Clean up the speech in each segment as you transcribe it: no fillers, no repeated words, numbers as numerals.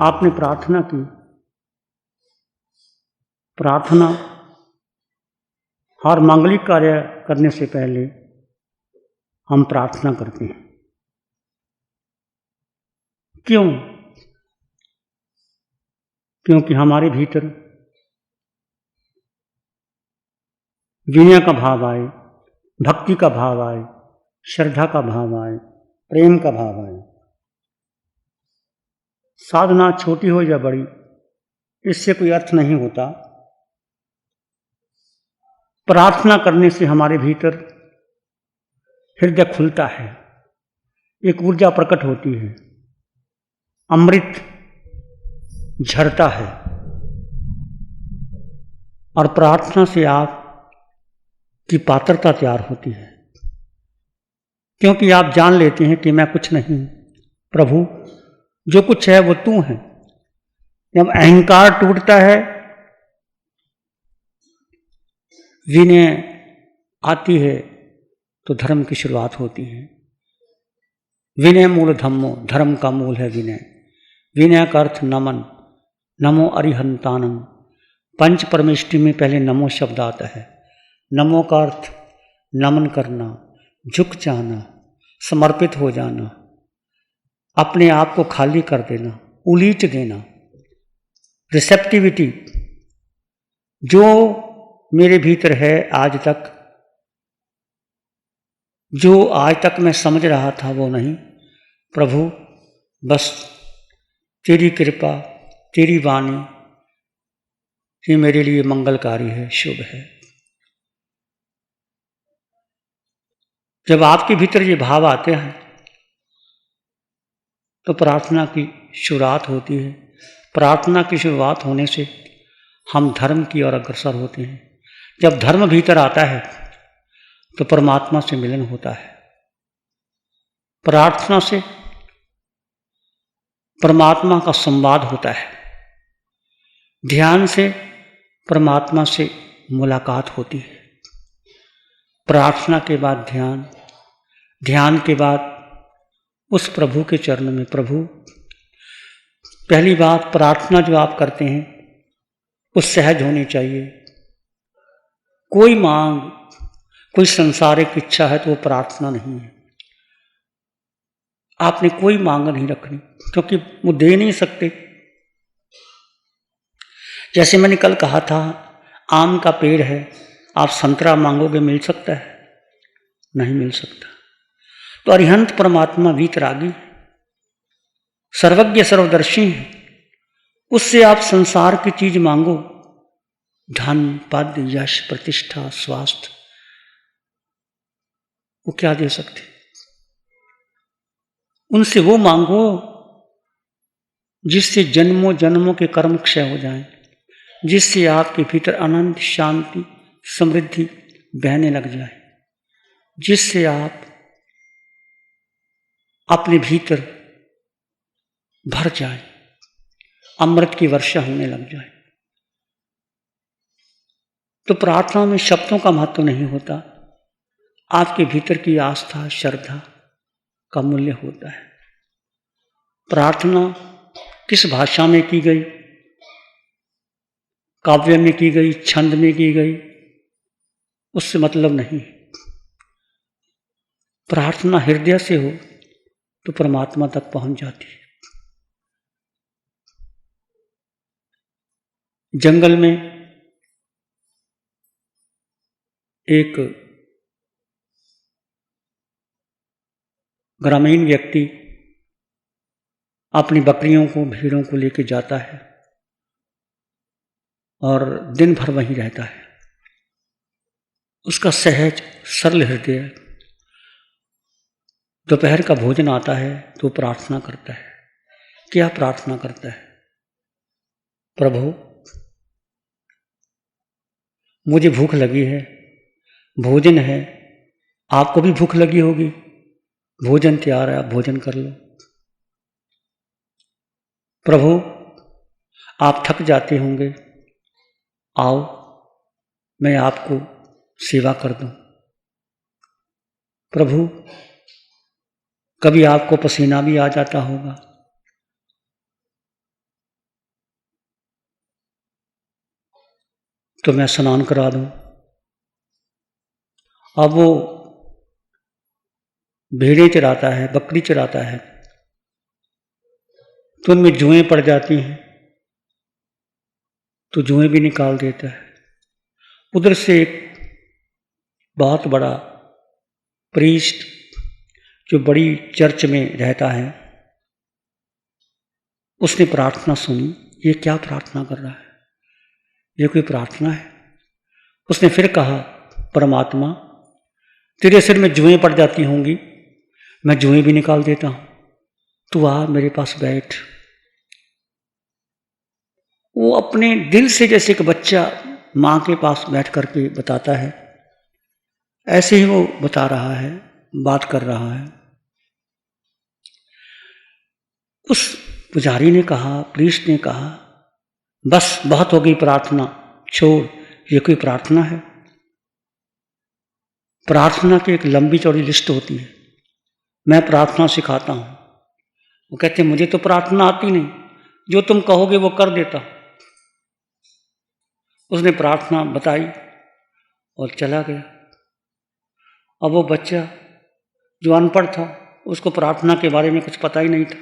आपने प्रार्थना की। प्रार्थना हर मांगलिक कार्य करने से पहले हम प्रार्थना करते हैं। क्यों? क्योंकि हमारे भीतर विनय का भाव आए, भक्ति का भाव आए, श्रद्धा का भाव आए, प्रेम का भाव आए। साधना छोटी हो या बड़ी, इससे कोई अर्थ नहीं होता। प्रार्थना करने से हमारे भीतर हृदय खुलता है, एक ऊर्जा प्रकट होती है, अमृत झरता है। और प्रार्थना से आप की पात्रता तैयार होती है, क्योंकि आप जान लेते हैं कि मैं कुछ नहीं, प्रभु जो कुछ है वो तू है। जब अहंकार टूटता है, विनय आती है, तो धर्म की शुरुआत होती है। विनय मूल धम्मो, धर्म का मूल है विनय। विनय का अर्थ नमन, नमो अरिहंतानम। पंच परमेष्टि में पहले नमो शब्द आता है। नमो का अर्थ नमन करना, झुक जाना, समर्पित हो जाना, अपने आप को खाली कर देना, उलीट देना, रिसेप्टिविटी। जो मेरे भीतर है आज तक, जो आज तक मैं समझ रहा था वो नहीं, प्रभु बस तेरी कृपा, तेरी वाणी ये मेरे लिए मंगलकारी है, शुभ है। जब आपके भीतर ये भाव आते हैं तो प्रार्थना की शुरुआत होती है। प्रार्थना की शुरुआत होने से हम धर्म की ओर अग्रसर होते हैं। जब धर्म भीतर आता है तो परमात्मा से मिलन होता है। प्रार्थना से परमात्मा का संवाद होता है। ध्यान से परमात्मा से मुलाकात होती है। प्रार्थना के बाद ध्यान, ध्यान के बाद उस प्रभु के चरण में। प्रभु, पहली बात, प्रार्थना जो आप करते हैं वो सहज होनी चाहिए। कोई मांग, कोई संसारिक इच्छा है तो वो प्रार्थना नहीं है। आपने कोई मांग नहीं रखनी, क्योंकि वो दे नहीं सकते। जैसे मैंने कल कहा था, आम का पेड़ है, आप संतरा मांगोगे मिल सकता है? नहीं मिल सकता। तो अरिहंत परमात्मा वीतरागी, सर्वज्ञ सर्वदर्शी है। उससे आप संसार की चीज मांगो, धन, पद, यश, प्रतिष्ठा, स्वास्थ्य, वो क्या दे सकते? उनसे वो मांगो जिससे जन्मों जन्मों के कर्म क्षय हो जाएं, जिससे आपके भीतर अनंत शांति, समृद्धि बहने लग जाए, जिससे आप अपने भीतर भर जाए, अमृत की वर्षा होने लग जाए। तो प्रार्थना में शब्दों का महत्व नहीं होता, आपके भीतर की आस्था, श्रद्धा का मूल्य होता है। प्रार्थना किस भाषा में की गई, काव्य में की गई, छंद में की गई, उससे मतलब नहीं। प्रार्थना हृदय से हो तो परमात्मा तक पहुंच जाती है। जंगल में एक ग्रामीण व्यक्ति अपनी बकरियों को, भेड़ों को लेकर जाता है और दिन भर वहीं रहता है। उसका सहज सरल हृदय। दोपहर का भोजन आता है तो प्रार्थना करता है। क्या प्रार्थना करता है? प्रभु, मुझे भूख लगी है, भोजन है, आपको भी भूख लगी होगी, भोजन तैयार है, आप भोजन कर लो। प्रभु, आप थक जाते होंगे, आओ मैं आपको सेवा कर दूं। प्रभु, कभी आपको पसीना भी आ जाता होगा, तो मैं स्नान करा दूं। अब वो भेड़ें चराता है, बकरी चराता है, तो उनमें जुएं पड़ जाती हैं, तो जुएं भी निकाल देता है। उधर से एक बहुत बड़ा प्रीस्ट जो बड़ी चर्च में रहता है, उसने प्रार्थना सुनी। ये क्या प्रार्थना कर रहा है? ये कोई प्रार्थना है? उसने फिर कहा, परमात्मा तेरे सिर में जुएं पड़ जाती होंगी, मैं जुएं भी निकाल देता हूं, तू आ मेरे पास बैठ। वो अपने दिल से जैसे एक बच्चा मां के पास बैठ करके बताता है, ऐसे ही वो बता रहा है, बात कर रहा है। उस पुजारी ने कहा, प्रीस्ट ने कहा, बस बहुत हो गई प्रार्थना, छोड़, ये कोई प्रार्थना है? प्रार्थना की एक लंबी चौड़ी लिस्ट होती है, मैं प्रार्थना सिखाता हूं। वो कहते मुझे तो प्रार्थना आती नहीं, जो तुम कहोगे वो कर देता। उसने प्रार्थना बताई और चला गया। अब वो बच्चा जो अनपढ़ था, उसको प्रार्थना के बारे में कुछ पता ही नहीं था।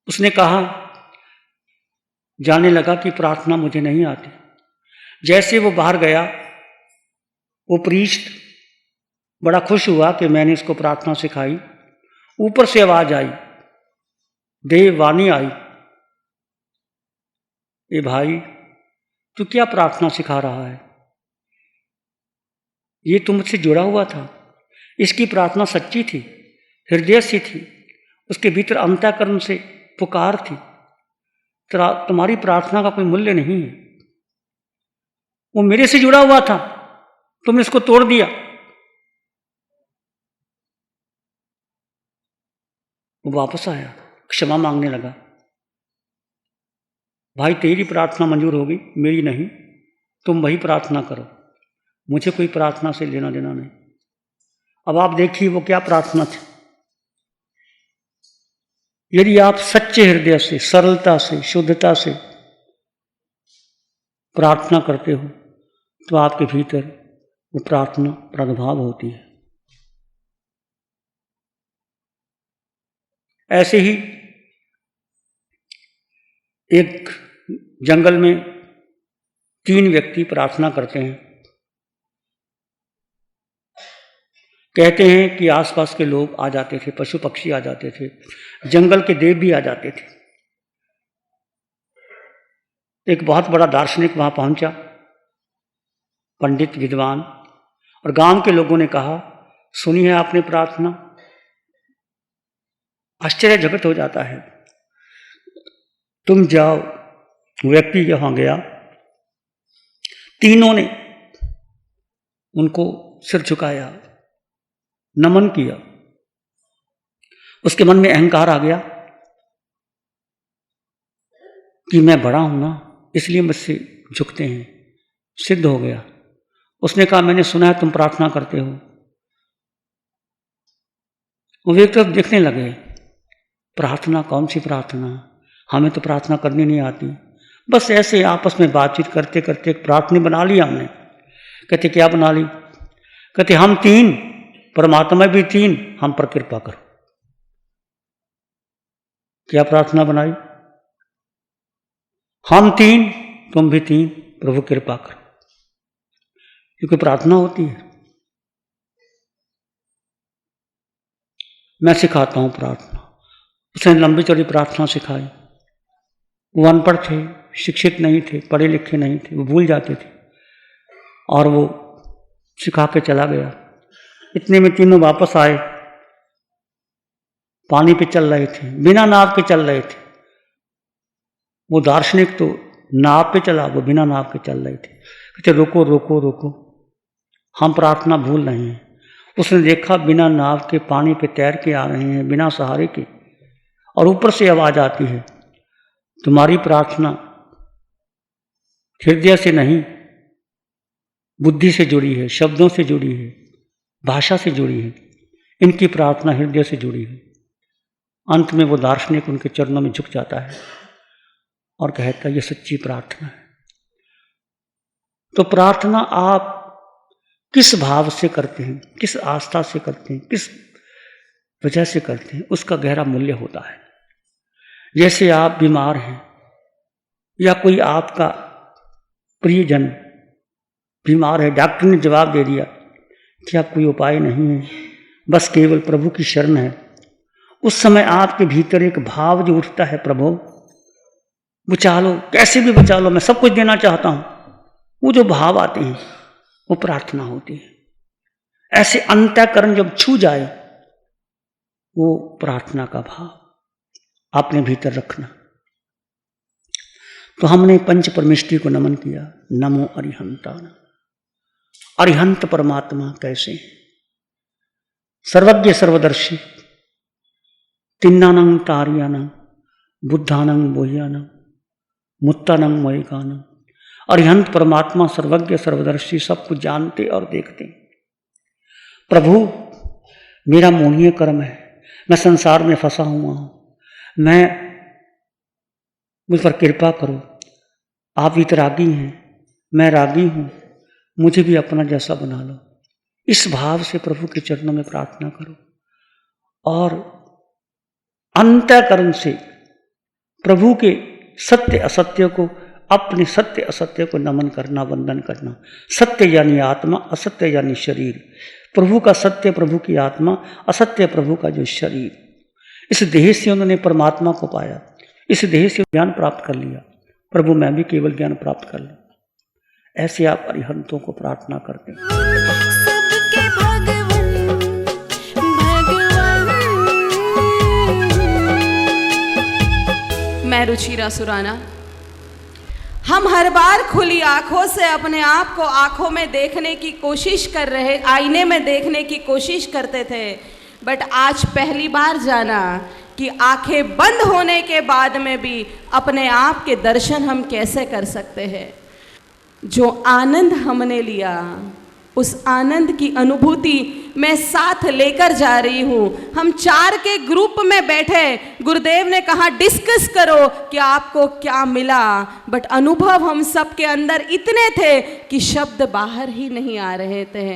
उसने कहा, जाने लगा कि प्रार्थना मुझे नहीं आती। जैसे वो बाहर गया, वो प्रीस्ट बड़ा खुश हुआ कि मैंने इसको प्रार्थना सिखाई। ऊपर से आवाज आई, देववाणी आई, ए भाई तू क्या प्रार्थना सिखा रहा है? ये तुमसे जुड़ा हुआ था, इसकी प्रार्थना सच्ची थी, हृदय से थी, उसके भीतर अंतःकरण से पुकार थी। तुम्हारी प्रार्थना का कोई मूल्य नहीं है। वो मेरे से जुड़ा हुआ था, तुमने इसको तोड़ दिया। वो वापस आया, क्षमा मांगने लगा। भाई तेरी प्रार्थना मंजूर होगी, मेरी नहीं, तुम वही प्रार्थना करो, मुझे कोई प्रार्थना से लेना देना नहीं। अब आप देखिए वो क्या प्रार्थना थी। यदि आप सच्चे हृदय से, सरलता से, शुद्धता से प्रार्थना करते हो तो आपके भीतर वो प्रार्थना प्रादुर्भाव होती है। ऐसे ही एक जंगल में 3 व्यक्ति प्रार्थना करते हैं। कहते हैं कि आसपास के लोग आ जाते थे, पशु पक्षी आ जाते थे, जंगल के देव भी आ जाते थे। एक बहुत बड़ा दार्शनिक वहां पहुंचा, पंडित विद्वान, और गांव के लोगों ने कहा, सुनी है आपने प्रार्थना? आश्चर्यचकित हो जाता है। तुम जाओ। व्यक्ति जहां गया, तीनों ने उनको सिर झुकाया, नमन किया। उसके मन में अहंकार आ गया कि मैं बड़ा हूं ना, इसलिए मुझसे झुकते हैं, सिद्ध हो गया। उसने कहा, मैंने सुना है तुम प्रार्थना करते हो। वो एक तरफ देखने लगे, प्रार्थना कौन सी प्रार्थना, हमें तो प्रार्थना करनी नहीं आती। बस ऐसे आपस में बातचीत करते करते एक प्रार्थना बना ली हमने। कहते क्या बना ली? कहते हम 3, परमात्मा भी 3, हम पर कृपा करो। क्या प्रार्थना बनाई? हम 3, तुम भी 3, प्रभु कृपा करो। क्योंकि प्रार्थना होती है। मैं सिखाता हूं प्रार्थना। उसने लंबी चौड़ी प्रार्थना सिखाई। वो अनपढ़ थे, शिक्षित नहीं थे, पढ़े लिखे नहीं थे, वो भूल जाते थे, और वो सिखा के चला गया। इतने में तीनों वापस आए, पानी पे चल रहे थे, बिना नाव के चल रहे थे। वो दार्शनिक तो नाव पे चला, वो बिना नाव के चल रहे थे। कहते रुको रुको रुको, हम प्रार्थना भूल रहे हैं। उसने देखा बिना नाव के पानी पे तैर के आ रहे हैं, बिना सहारे के, और ऊपर से आवाज आती है, तुम्हारी प्रार्थना हृदय से नहीं, बुद्धि से जुड़ी है, शब्दों से जुड़ी है, भाषा से जुड़ी है। इनकी प्रार्थना हृदय से जुड़ी है। अंत में वो दार्शनिक उनके चरणों में झुक जाता है और कहता है, ये सच्ची प्रार्थना है। तो प्रार्थना आप किस भाव से करते हैं, किस आस्था से करते हैं, किस वजह से करते हैं, उसका गहरा मूल्य होता है। जैसे आप बीमार हैं या कोई आपका प्रियजन बीमार है, डॉक्टर ने जवाब दे दिया कि आप कोई उपाय नहीं है, बस केवल प्रभु की शरण है। उस समय आपके भीतर एक भाव जो उठता है, प्रभु बचा लो, कैसे भी बचा लो, मैं सब कुछ देना चाहता हूं, वो जो भाव आते हैं वो प्रार्थना होती है। ऐसे अंतःकरण जब छू जाए वो प्रार्थना का भाव अपने भीतर रखना। तो हमने पंच परमेष्टि को नमन किया, नमो अरिहंतान। अरिहंत परमात्मा कैसे? सर्वज्ञ सर्वदर्शी, तिन्नानं तारियानं, बुद्धानं बोह्यानं, मुत्तानं मयिकानं। अरिहंत परमात्मा सर्वज्ञ सर्वदर्शी, सब कुछ जानते और देखते। प्रभु मेरा मोहनीय कर्म है, मैं संसार में फंसा हुआ हूं, मुझ पर कृपा करो। आप वितरागी हैं, मैं रागी हूं, मुझे भी अपना जैसा बना लो। इस भाव से प्रभु के चरणों में प्रार्थना करो और अंतःकरण से प्रभु के सत्य असत्य को, अपने सत्य असत्य को नमन करना, वंदन करना। सत्य यानी आत्मा, असत्य यानी शरीर। प्रभु का सत्य प्रभु की आत्मा, असत्य प्रभु का जो शरीर। इस देह से उन्होंने परमात्मा को पाया, इस देह से ज्ञान प्राप्त कर लिया। प्रभु मैं भी केवल ज्ञान प्राप्त कर लूं। ऐसे आप अरिहंतों को प्रार्थना करते हैं। सबके भगवन मैं रुचिरा सुराना। हम हर बार खुली आंखों से अपने आप को आंखों में देखने की कोशिश कर रहे, आईने में देखने की कोशिश करते थे, बट आज पहली बार जाना कि आंखें बंद होने के बाद में भी अपने आप के दर्शन हम कैसे कर सकते हैं। जो आनंद हमने लिया, उस आनंद की अनुभूति मैं साथ लेकर जा रही हूँ। हम 4 के ग्रुप में बैठे, गुरुदेव ने कहा डिस्कस करो कि आपको क्या मिला, बट अनुभव हम सब के अंदर इतने थे कि शब्द बाहर ही नहीं आ रहे थे।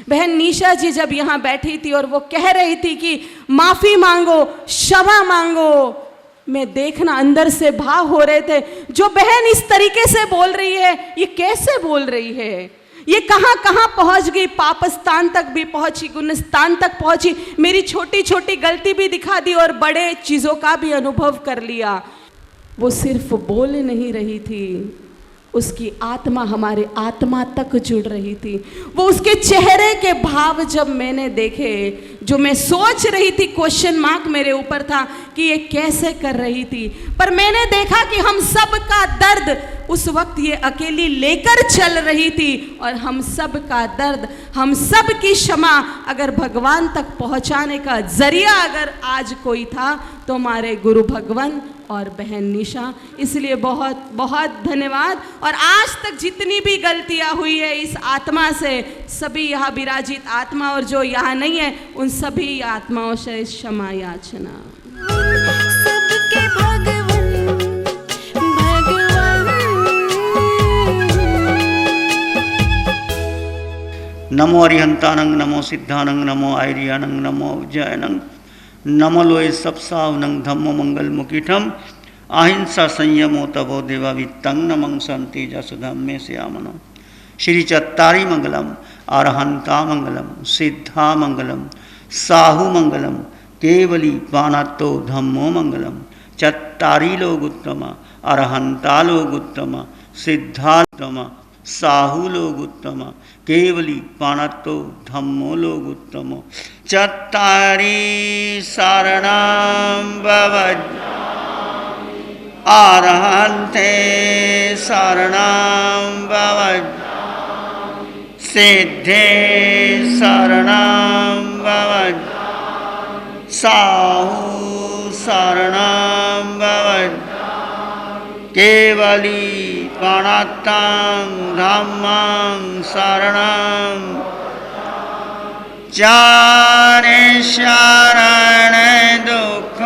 बहन निशा जी जब यहाँ बैठी थी और वो कह रही थी कि माफ़ी मांगो, क्षमा मांगो, मैं देखना अंदर से भाव हो रहे थे। जो बहन इस तरीके से बोल रही है, ये कैसे बोल रही है, ये कहाँ कहाँ पहुँच गई, पापस्थान तक भी पहुँची, गुणस्थान तक पहुँची, मेरी छोटी छोटी गलती भी दिखा दी और बड़े चीज़ों का भी अनुभव कर लिया। वो सिर्फ बोल नहीं रही थी, उसकी आत्मा हमारे आत्मा तक जुड़ रही थी। वो उसके चेहरे के भाव जब मैंने देखे, जो मैं सोच रही थी, क्वेश्चन मार्क मेरे ऊपर था कि ये कैसे कर रही थी, पर मैंने देखा कि हम सब का दर्द उस वक्त ये अकेली लेकर चल रही थी, और हम सब का दर्द, हम सब की क्षमा अगर भगवान तक पहुंचाने का जरिया अगर आज कोई था तो हमारे गुरु भगवान और बहन निशा। इसलिए बहुत बहुत धन्यवाद। और आज तक जितनी भी गलतियां हुई है इस आत्मा से, सभी यहाँ विराजित आत्मा और जो यहाँ नहीं है उन सभी आत्माओं से क्षमा याचना। सबके भगवन नमो अरिहंतानंग, नमो सिद्धानंग, नमो आयरियानंग, नमो उज्जयनंग, नमो लोए सप्सावनंग, धम्मो मंगल मुकीठम, अहिंसा संयमो तपो देवा वित्तंग, नमं संति जसुधम्मे श्यामनो। श्री चत्तारी मंगलम, अरहंता मंगलम, सिद्धा मंगलम, साहु मंगलम, केवली पानातो धम्मो मंगलम। चत्तारी लोग उत्तम, अरहंता लोग उत्तम, सिद्धा उत्तम, साहु लोग उत्तम, केवली पानातो धम्मो लोग उत्तम। चत्तारी शरणं भवति, अरहन्ते शरणं भवति, सिद्धे शरणं भवति, साहु शरणं भवति, केवली पानातं धम्मं शरणं। चारे शरण दुख